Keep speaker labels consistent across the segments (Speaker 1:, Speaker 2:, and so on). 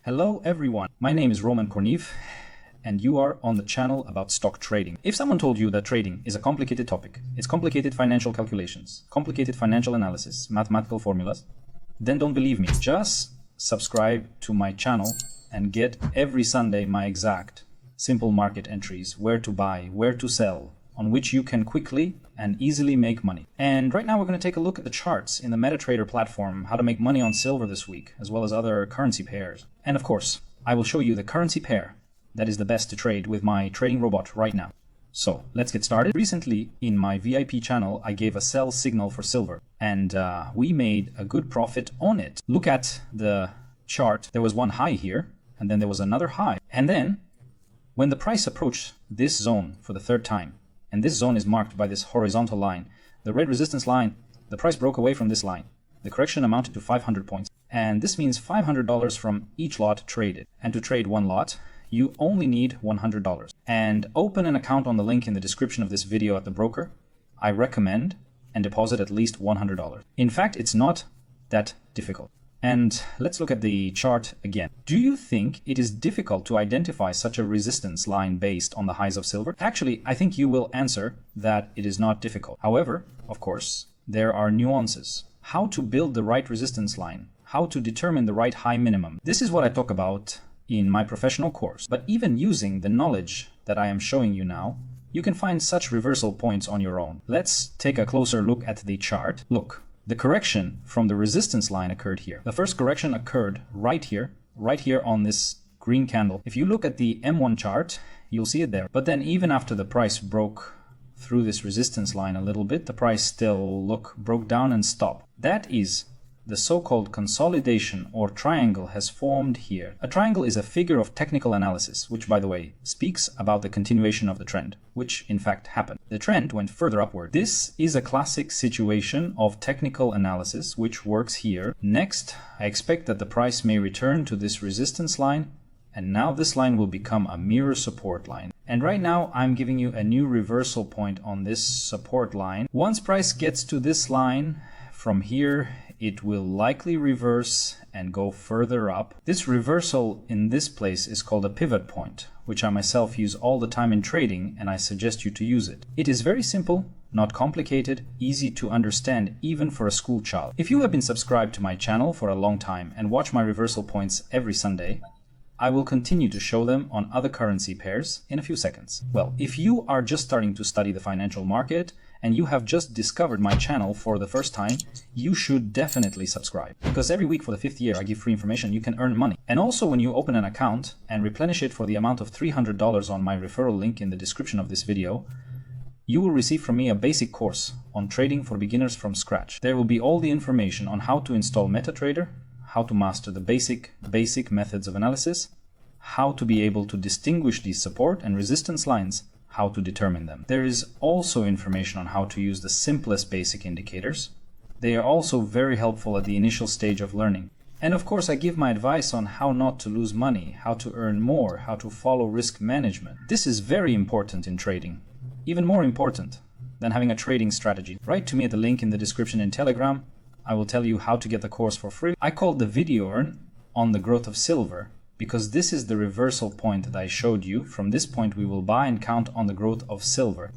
Speaker 1: Hello everyone, my name is Roman Kornev and you are on the channel about stock trading. If someone told you that trading is a complicated topic, it's complicated financial calculations, complicated financial analysis, mathematical formulas, then don't believe me. Just subscribe to my channel and get every Sunday my exact simple market entries, where to buy, where to sell, on which you can quickly and easily make money. And right now we're going to take a look at the charts in the MetaTrader platform, how to make money on silver this week, as well as other currency pairs. And of course, I will show you the currency pair that is the best to trade with my trading robot right now. So let's get started. Recently in my VIP channel, I gave a sell signal for silver and we made a good profit on it. Look at the chart. There was one high here and then there was another high. And then when the price approached this zone for the third time, and this zone is marked by this horizontal line, the red resistance line, the price broke away from this line. The correction amounted to 500 points. And this means $500 from each lot traded. And to trade one lot, you only need $100. And open an account on the link in the description of this video at the broker. I recommend and deposit at least $100. In fact, it's not that difficult. And let's look at the chart again. Do you think it is difficult to identify such a resistance line based on the highs of silver? Actually, I think you will answer that it is not difficult. However, of course, there are nuances. How to build the right resistance line, how to determine the right high minimum. This is what I talk about in my professional course. But even using the knowledge that I am showing you now, you can find such reversal points on your own. Let's take a closer look at the chart. Look. The correction from the resistance line occurred here. The first correction occurred right here on this green candle. If you look at the M1 chart, you'll see it there. But then even after the price broke through this resistance line a little bit, the price still broke down and stopped. That is the so-called consolidation or triangle has formed here. A triangle is a figure of technical analysis, which by the way speaks about the continuation of the trend, which in fact happened. The trend went further upward. This is a classic situation of technical analysis which works here. Next, I expect that the price may return to this resistance line, and now this line will become a mirror support line. And right now I'm giving you a new reversal point on this support line. Once price gets to this line, from here it will likely reverse and go further up. This reversal in this place is called a pivot point, which I myself use all the time in trading, and I suggest you to use it. It is very simple, not complicated, easy to understand even for a school child. If you have been subscribed to my channel for a long time and watch my reversal points every Sunday, I will continue to show them on other currency pairs in a few seconds. Well, if you are just starting to study the financial market and you have just discovered my channel for the first time, you should definitely subscribe. Because every week for the 5th year I give free information, you can earn money. And also when you open an account and replenish it for the amount of $300 on my referral link in the description of this video, you will receive from me a basic course on trading for beginners from scratch. There will be all the information on how to install MetaTrader, how to master the basic methods of analysis, how to be able to distinguish these support and resistance lines, how to determine them. There is also information on how to use the simplest basic indicators. They are also very helpful at the initial stage of learning. And of course I give my advice on how not to lose money, how to earn more, how to follow risk management. This is very important in trading, even more important than having a trading strategy. Write to me at the link in the description in Telegram. I will tell you how to get the course for free. I called the video on the growth of silver because this is the reversal point that I showed you. From this point we will buy and count on the growth of silver.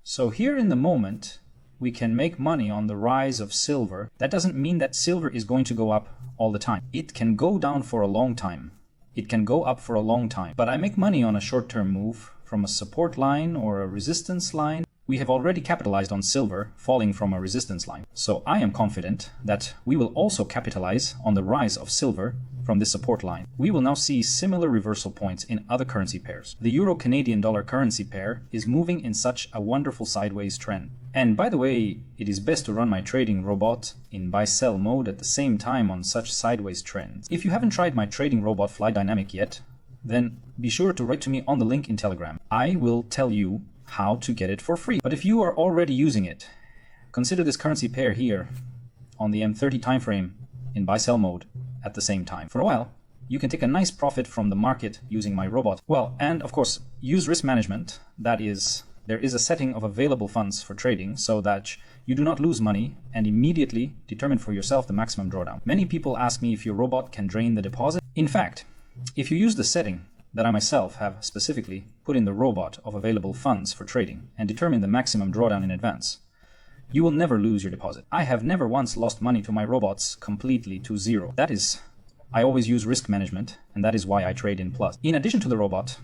Speaker 1: So here in the moment we can make money on the rise of silver. That doesn't mean that silver is going to go up all the time. It can go down for a long time. It can go up for a long time. But I make money on a short-term move from a support line or a resistance line. We have already capitalized on silver falling from a resistance line. So I am confident that we will also capitalize on the rise of silver from this support line. We will now see similar reversal points in other currency pairs. The Euro-Canadian dollar currency pair is moving in such a wonderful sideways trend. And by the way, it is best to run my trading robot in buy-sell mode at the same time on such sideways trends. If you haven't tried my trading robot Fly Dynamic yet, then be sure to write to me on the link in Telegram. I will tell you how to get it for free. But if you are already using it, consider this currency pair here on the M30 time frame in buy-sell mode at the same time. For a while, you can take a nice profit from the market using my robot. Well, and of course, use risk management. That is, there is a setting of available funds for trading so that you do not lose money and immediately determine for yourself the maximum drawdown. Many people ask me if your robot can drain the deposit. In fact, if you use the setting that I myself have specifically put in the robot of available funds for trading and determine the maximum drawdown in advance, you will never lose your deposit. I have never once lost money to my robots completely to zero. That is, I always use risk management, and that is why I trade in plus. In addition to the robot,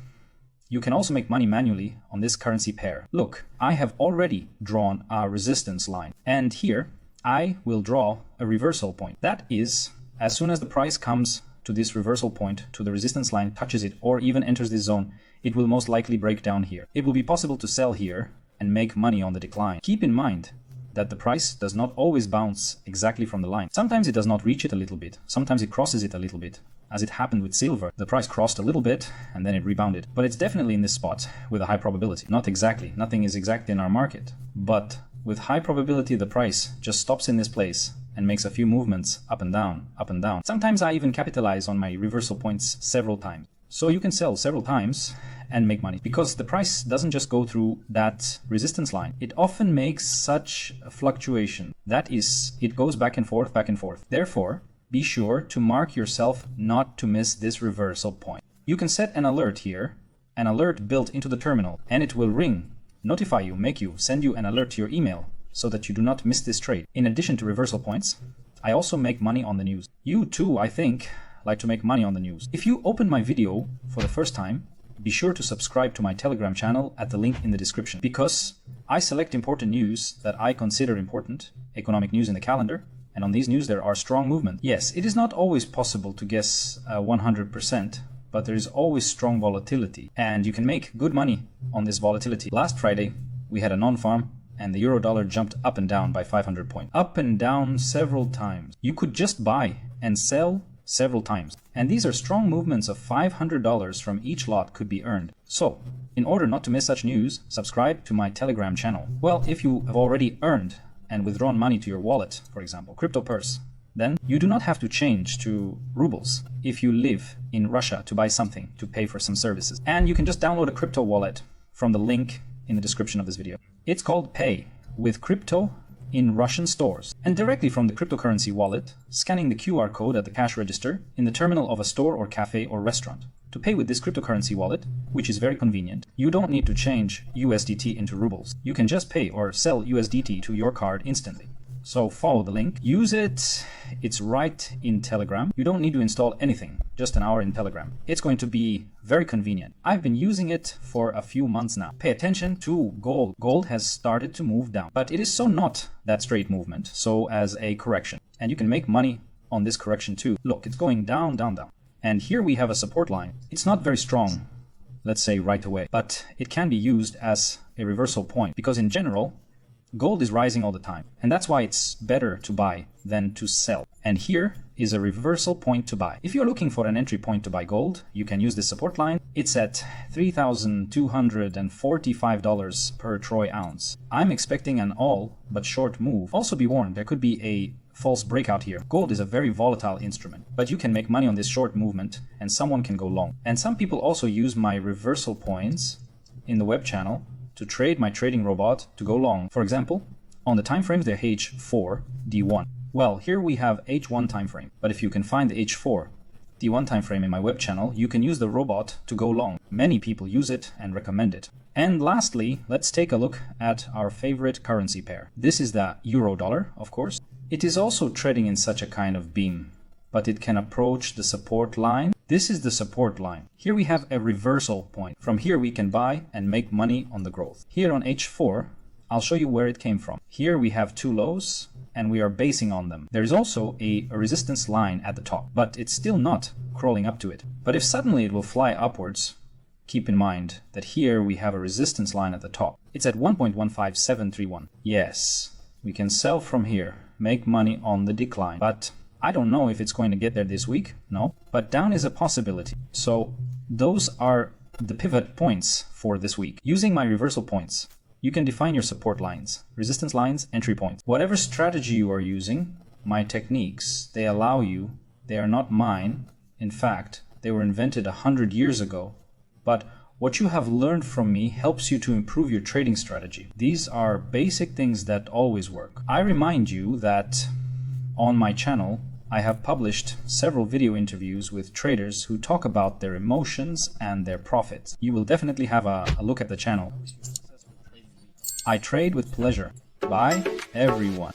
Speaker 1: you can also make money manually on this currency pair. Look, I have already drawn a resistance line, and here I will draw a reversal point. That is, as soon as the price comes to this reversal point, to the resistance line, touches it, or even enters this zone, it will most likely break down here. It will be possible to sell here and make money on the decline. Keep in mind that the price does not always bounce exactly from the line. Sometimes it does not reach it a little bit. Sometimes it crosses it a little bit. As it happened with silver, the price crossed a little bit and then it rebounded. But it's definitely in this spot with a high probability. Not exactly. Nothing is exact in our market. But with high probability, the price just stops in this place and makes a few movements up and down, up and down. Sometimes I even capitalize on my reversal points several times. So you can sell several times and make money, because the price doesn't just go through that resistance line. It often makes such a fluctuation. That is, it goes back and forth, back and forth. Therefore, be sure to mark yourself not to miss this reversal point. You can set an alert here, an alert built into the terminal, and it will ring, notify you, send you an alert to your email so that you do not miss this trade. In addition to reversal points, I also make money on the news. You too, I think, like to make money on the news. If you open my video for the first time, be sure to subscribe to my Telegram channel at the link in the description, because I select important news that I consider important, economic news in the calendar, and on these news there are strong movements. Yes, it is not always possible to guess 100%, but there is always strong volatility, and you can make good money on this volatility. Last Friday, we had a non-farm, and the euro-dollar jumped up and down by 500 points. Up and down several times. You could just buy and sell several times. And these are strong movements of $500 from each lot could be earned. So, in order not to miss such news, subscribe to my Telegram channel. Well, if you have already earned and withdrawn money to your wallet, for example, crypto purse, then you do not have to change to rubles if you live in Russia to buy something, to pay for some services. And you can just download a crypto wallet from the link in the description of this video. It's called Pay with Crypto in Russian stores, and directly from the cryptocurrency wallet, scanning the QR code at the cash register in the terminal of a store or cafe or restaurant. To pay with this cryptocurrency wallet, which is very convenient, you don't need to change USDT into rubles. You can just pay or sell USDT to your card instantly. So follow the link, use it, it's right in Telegram. You don't need to install anything, just an hour in Telegram. It's going to be very convenient. I've been using it for a few months now. Pay attention to gold. Gold has started to move down, but it is so not that straight movement, so as a correction. And you can make money on this correction too. Look, it's going down, down, down. And here we have a support line. It's not very strong, let's say right away, but it can be used as a reversal point, because in general, gold is rising all the time, and that's why it's better to buy than to sell. And here is a reversal point to buy. If you're looking for an entry point to buy gold, you can use this support line. It's at $3,245 per troy ounce. I'm expecting an all but short move. Also be warned, there could be a false breakout here. Gold is a very volatile instrument, but you can make money on this short movement and someone can go long. And some people also use my reversal points in the web channel to trade my trading robot to go long. For example, on the time frames they're H4, D1. Well, here we have H1 time frame, but if you can find the H4, D1 time frame in my web channel, you can use the robot to go long. Many people use it and recommend it. And lastly, let's take a look at our favorite currency pair. This is the euro-dollar, of course. It is also trading in such a kind of beam, but it can approach the support line. This is the support line. Here we have a reversal point. From here we can buy and make money on the growth. Here on H4, I'll show you where it came from. Here we have two lows and we are basing on them. There is also a resistance line at the top, but it's still not crawling up to it. But if suddenly it will fly upwards, keep in mind that here we have a resistance line at the top. It's at 1.15731. Yes, we can sell from here, make money on the decline, but I don't know if it's going to get there this week, no, but down is a possibility. So those are the pivot points for this week. Using my reversal points, you can define your support lines, resistance lines, entry points. Whatever strategy you are using, my techniques, they allow you, they are not mine. In fact, they were invented 100 years ago, but what you have learned from me helps you to improve your trading strategy. These are basic things that always work. I remind you that on my channel, I have published several video interviews with traders who talk about their emotions and their profits. You will definitely have a look at the channel. I trade with pleasure. Bye, everyone.